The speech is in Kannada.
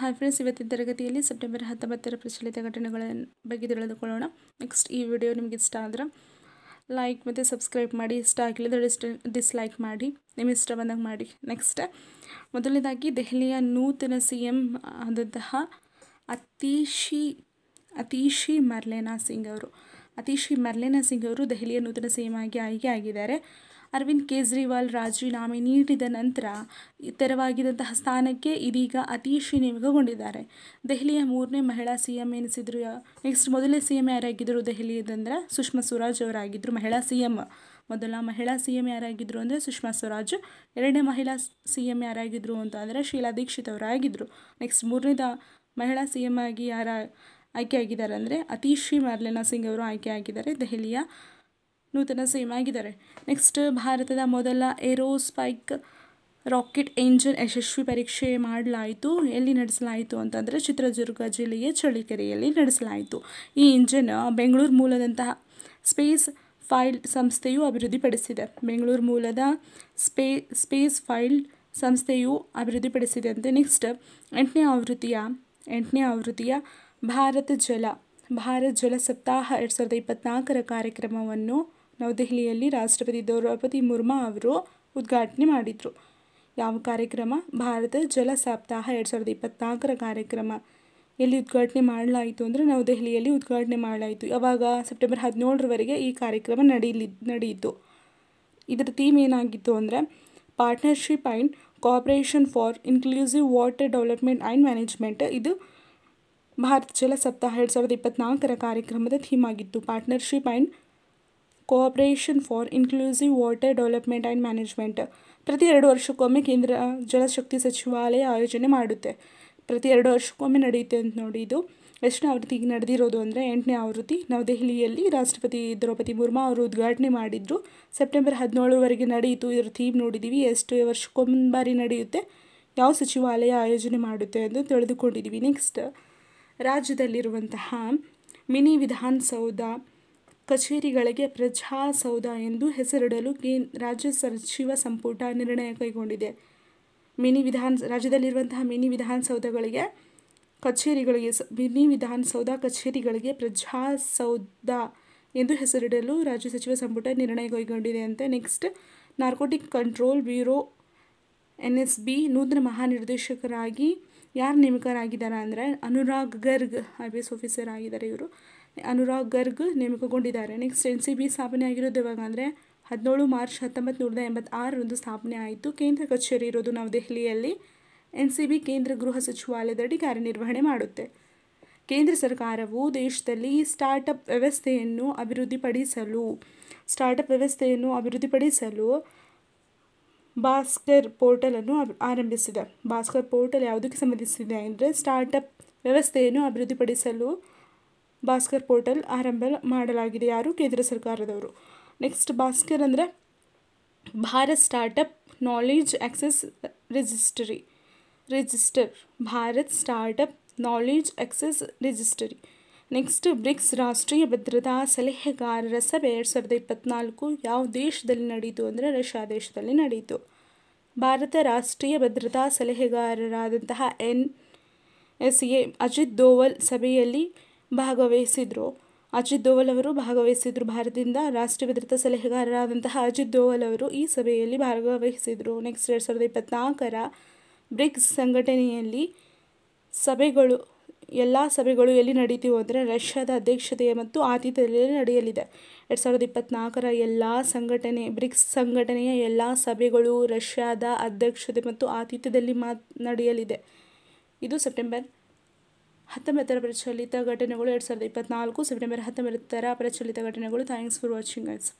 ಹಾಯ್ ಫ್ರೆಂಡ್ಸ್, ಇವತ್ತಿನ ತರಗತಿಯಲ್ಲಿ ಸೆಪ್ಟೆಂಬರ್ 19ರ ಪ್ರಚಲಿತ ಘಟನೆಗಳ ಬಗ್ಗೆ ತಿಳಿದುಕೊಳ್ಳೋಣ. ನೆಕ್ಸ್ಟ್ ಈ ವಿಡಿಯೋ ನಿಮಗೆ ಇಷ್ಟ ಆದರೆ ಲೈಕ್ ಮತ್ತು ಸಬ್ಸ್ಕ್ರೈಬ್ ಮಾಡಿ, ಇಷ್ಟ ಆಗಲಿದ್ರೆ ಡಿಸ್ಲೈಕ್ ಮಾಡಿ, ನಿಮಗೆ ಇಷ್ಟ ಬಂದಾಗ ಮಾಡಿ. ನೆಕ್ಸ್ಟ್ ಮೊದಲನೇದಾಗಿ ದೆಹಲಿಯ ನೂತನ CM ಆದಂತಹ ಅತೀಶಿ ಮರ್ಲೇನಾ ಸಿಂಗ್ ಅವರು ದೆಹಲಿಯ ನೂತನ CM ಆಗಿ ಆಯ್ಕೆಯಾಗಿದ್ದಾರೆ. ಅರವಿಂದ್ ಕೇಜ್ರಿವಾಲ್ ರಾಜೀನಾಮೆ ನೀಡಿದ ನಂತರ ತೆರವಾಗಿದ್ದಂತಹ ಸ್ಥಾನಕ್ಕೆ ಇದೀಗ ಅತೀಶಿ ನೇಮಕಗೊಂಡಿದ್ದಾರೆ. ದೆಹಲಿಯ 3ನೇ ಮಹಿಳಾ CM ಎನಿಸಿದ್ರು. ನೆಕ್ಸ್ಟ್ ಮೊದಲನೇ CM ಯಾರಾಗಿದ್ದರು ದೆಹಲಿಯದಂದರೆ ಸುಷ್ಮಾ ಸ್ವರಾಜ್ ಅವರಾಗಿದ್ದರು. ಮೊದಲ ಮಹಿಳಾ CM ಯಾರಾಗಿದ್ದರು ಅಂದರೆ ಸುಷ್ಮಾ ಸ್ವರಾಜ್. ಎರಡನೇ ಮಹಿಳಾ CM ಯಾರಾಗಿದ್ದರು ಅಂತ ಅಂದರೆ ಶೀಲಾ ದೀಕ್ಷಿತ್ ಅವರಾಗಿದ್ದರು. ನೆಕ್ಸ್ಟ್ 3ನೇದ ಮಹಿಳಾ CM ಆಗಿ ಆಯ್ಕೆಯಾಗಿದ್ದಾರೆ ಅಂದರೆ ಅತೀಶಿ ಮರ್ಲೇನಾ ಸಿಂಗ್ ಅವರು ಆಯ್ಕೆಯಾಗಿದ್ದಾರೆ. ದೆಹಲಿಯ ನೂತನ CM ಆಗಿದ್ದಾರೆ. ನೆಕ್ಸ್ಟ್ ಭಾರತದ ಮೊದಲ ಏರೋಸ್ಪೈಕ್ ರಾಕೆಟ್ ಎಂಜಿನ್ ಯಶಸ್ವಿ ಪರೀಕ್ಷೆ ಮಾಡಲಾಯಿತು. ಎಲ್ಲಿ ನಡೆಸಲಾಯಿತು ಅಂತಂದರೆ ಚಿತ್ರದುರ್ಗ ಜಿಲ್ಲೆಯ ಚಳ್ಳಕೆರೆಯಲ್ಲಿ ನಡೆಸಲಾಯಿತು. ಈ ಇಂಜಿನ್ ಬೆಂಗಳೂರು ಮೂಲದಂತಹ ಸ್ಪೇಸ್ ಫೈಲ್ಡ್ ಸಂಸ್ಥೆಯು ಅಭಿವೃದ್ಧಿಪಡಿಸಿದೆ. ಬೆಂಗಳೂರು ಮೂಲದ ಸ್ಪೇಸ್ ಫೈಲ್ಡ್ ಸಂಸ್ಥೆಯು ಅಭಿವೃದ್ಧಿಪಡಿಸಿದೆ. ನೆಕ್ಸ್ಟ್ 8ನೇ ಆವೃತ್ತಿಯ ಭಾರತ್ ಜಲ ಸಪ್ತಾಹ 2024ರ ಕಾರ್ಯಕ್ರಮವನ್ನು ನವದೆಹಲಿಯಲ್ಲಿ ರಾಷ್ಟ್ರಪತಿ ದ್ರೌಪದಿ ಮುರ್ಮು ಅವರು ಉದ್ಘಾಟನೆ ಮಾಡಿದರು. ಯಾವ ಕಾರ್ಯಕ್ರಮ? ಭಾರತ ಜಲ ಸಪ್ತಾಹ 2024ರ ಕಾರ್ಯಕ್ರಮ ಎಲ್ಲಿ ಉದ್ಘಾಟನೆ ಮಾಡಲಾಯಿತು ಅಂದರೆ ನವದೆಹಲಿಯಲ್ಲಿ ಉದ್ಘಾಟನೆ ಮಾಡಲಾಯಿತು. ಯಾವಾಗ? ಸೆಪ್ಟೆಂಬರ್ 17ರವರೆಗೆ ಈ ಕಾರ್ಯಕ್ರಮ ನಡೆಯಿತು. ಇದರ ಥೀಮ್ ಏನಾಗಿತ್ತು ಅಂದರೆ partnership and cooperation for inclusive water development and management. ಇದು ಭಾರತ ಜಲ ಸಪ್ತಾಹ 2024ರ ಕಾರ್ಯಕ್ರಮದ ಥೀಮ್ ಆಗಿತ್ತು. Partnership and cooperation for inclusive water development and management. ಪ್ರತಿ 2 ವರ್ಷಕ್ಕೊಮ್ಮೆ ಕೇಂದ್ರ ಜಲಶಕ್ತಿ ಸಚಿವಾಲಯ ಆಯೋಜನೆ ಮಾಡುತ್ತೆ. ಪ್ರತಿ 2 ವರ್ಷಕ್ಕೊಮ್ಮೆ ನಡೆಯುತ್ತೆ ಅಂತ ನೋಡಿ. ಇದು ಎಷ್ಟನೇ ಆವೃತ್ತಿಗೆ ನಡೆದಿರೋದು ಅಂದರೆ 8ನೇ ಆವೃತ್ತಿ. ನವದೆಹಲಿಯಲ್ಲಿ ರಾಷ್ಟ್ರಪತಿ ದ್ರೌಪದಿ ಮುರ್ಮು ಅವರು ಉದ್ಘಾಟನೆ ಮಾಡಿದರು. ಸೆಪ್ಟೆಂಬರ್ 17ರವರೆಗೆ ನಡೆಯಿತು. ಇದರ ಥೀಮ್ ನೋಡಿದ್ದೀವಿ. ಎಷ್ಟು ವರ್ಷಕ್ಕೊಮ್ಮೆ ಬಾರಿ ನಡೆಯುತ್ತೆ, ಯಾವ ಸಚಿವಾಲಯ ಆಯೋಜನೆ ಮಾಡುತ್ತೆ ಎಂದು ತಿಳಿದುಕೊಂಡಿದ್ದೀವಿ. ನೆಕ್ಸ್ಟ್ ರಾಜ್ಯದಲ್ಲಿರುವಂತಹ ಮಿನಿ ವಿಧಾನಸೌಧ ಕಚೇರಿಗಳಿಗೆ ಪ್ರಜಾಸೌಧ ಎಂದು ಹೆಸರಿಡಲು ರಾಜ್ಯ ಸಚಿವ ಸಂಪುಟ ನಿರ್ಣಯ ಕೈಗೊಂಡಿದೆ. ರಾಜ್ಯದಲ್ಲಿರುವಂತಹ ಮಿನಿ ವಿಧಾನಸೌಧ ಕಚೇರಿಗಳಿಗೆ ಪ್ರಜಾಸೌಧ ಎಂದು ಹೆಸರಿಡಲು ರಾಜ್ಯ ಸಚಿವ ಸಂಪುಟ ನಿರ್ಣಯ ಕೈಗೊಂಡಿದೆ ಅಂತ. Next narcotic control bureau NSB ನೂತನ ಮಹಾನಿರ್ದೇಶಕರಾಗಿ ಯಾರು ನೇಮಕರಾಗಿದ್ದಾರೆ ಅಂದರೆ ಅನುರಾಗ್ ಗರ್ಗ್ IPS ಆಫೀಸರ್ ಆಗಿದ್ದಾರೆ. ಇವರು ಅನುರಾಗ್ ಗರ್ಗ್ ನೇಮಕಗೊಂಡಿದ್ದಾರೆ. ನೆಕ್ಸ್ಟ್ NCB ಸ್ಥಾಪನೆ ಆಗಿರೋದು ಯಾವಾಗ ಅಂದರೆ 17 ಮಾರ್ಚ್ 1986ರಂದು ಸ್ಥಾಪನೆ ಆಯಿತು. ಕೇಂದ್ರ ಕಚೇರಿ ಇರೋದು ನವದೆಹಲಿಯಲ್ಲಿ. NCB ಕೇಂದ್ರ ಗೃಹ ಸಚಿವಾಲಯದಡಿ ಕಾರ್ಯನಿರ್ವಹಣೆ ಮಾಡುತ್ತೆ. ಕೇಂದ್ರ ಸರ್ಕಾರವು ದೇಶದಲ್ಲಿ ಸ್ಟಾರ್ಟಪ್ ವ್ಯವಸ್ಥೆಯನ್ನು ಅಭಿವೃದ್ಧಿಪಡಿಸಲು ಭಾಸ್ಕರ್ ಪೋರ್ಟಲನ್ನು ಆರಂಭಿಸಿದೆ. ಭಾಸ್ಕರ್ ಪೋರ್ಟಲ್ ಯಾವುದಕ್ಕೆ ಸಂಬಂಧಿಸಿದೆ ಅಂದರೆ ಸ್ಟಾರ್ಟಪ್ ವ್ಯವಸ್ಥೆಯನ್ನು ಅಭಿವೃದ್ಧಿಪಡಿಸಲು ಭಾಸ್ಕರ್ ಪೋರ್ಟಲ್ ಆರಂಭ ಮಾಡಲಾಗಿದೆ. ಯಾರು? ಕೇಂದ್ರ ಸರ್ಕಾರದವರು. ನೆಕ್ಸ್ಟ್ ಭಾಸ್ಕರ್ ಅಂದರೆ Bharat startup knowledge access register. Bharat startup knowledge access registry. Next BRICS ರಾಷ್ಟ್ರೀಯ ಭದ್ರತಾ ಸಲಹೆಗಾರರ ಸಭೆ 2024 ಯಾವ ದೇಶದಲ್ಲಿ ನಡೆಯಿತು ಅಂದರೆ ರಷ್ಯಾ ದೇಶದಲ್ಲಿ ನಡೆಯಿತು. ಭಾರತ ರಾಷ್ಟ್ರೀಯ ಭದ್ರತಾ ಸಲಹೆಗಾರರಾದಂತಹ NSA ಅಜಿತ್ ದೋವಲ್ ಸಭೆಯಲ್ಲಿ ಭಾಗವಹಿಸಿದರು. ಭಾರತದಿಂದ ರಾಷ್ಟ್ರೀಯ ಭದ್ರತಾ ಸಲಹೆಗಾರರಾದಂತಹ ಅಜಿತ್ ದೋವಲ್ ಅವರು ಈ ಸಭೆಯಲ್ಲಿ ಭಾಗವಹಿಸಿದರು. ನೆಕ್ಸ್ಟ್ 2024ರ ಬ್ರಿಕ್ಸ್ ಸಂಘಟನೆಯಲ್ಲಿ ಎಲ್ಲ ಸಭೆಗಳು ಎಲ್ಲಿ ನಡೆಯುತ್ತಿವೆ ಅಂದರೆ ರಷ್ಯಾದ ಅಧ್ಯಕ್ಷತೆಯ ಮತ್ತು ಆತಿಥ್ಯದಲ್ಲಿ ನಡೆಯಲಿದೆ. 2024ರ ಬ್ರಿಕ್ಸ್ ಸಂಘಟನೆಯ ಎಲ್ಲ ಸಭೆಗಳು ರಷ್ಯಾದ ಅಧ್ಯಕ್ಷತೆ ಮತ್ತು ಆತಿಥ್ಯದಲ್ಲಿ ನಡೆಯಲಿದೆ. ಇದು ಸೆಪ್ಟೆಂಬರ್ 19ರ ಪ್ರಚಲಿತ ಘಟನೆಗಳು. 2024 ಸೆಪ್ಟೆಂಬರ್ 19ರ ಪ್ರಚಲಿತ ಘಟನೆಗಳು. Thanks for watching guys.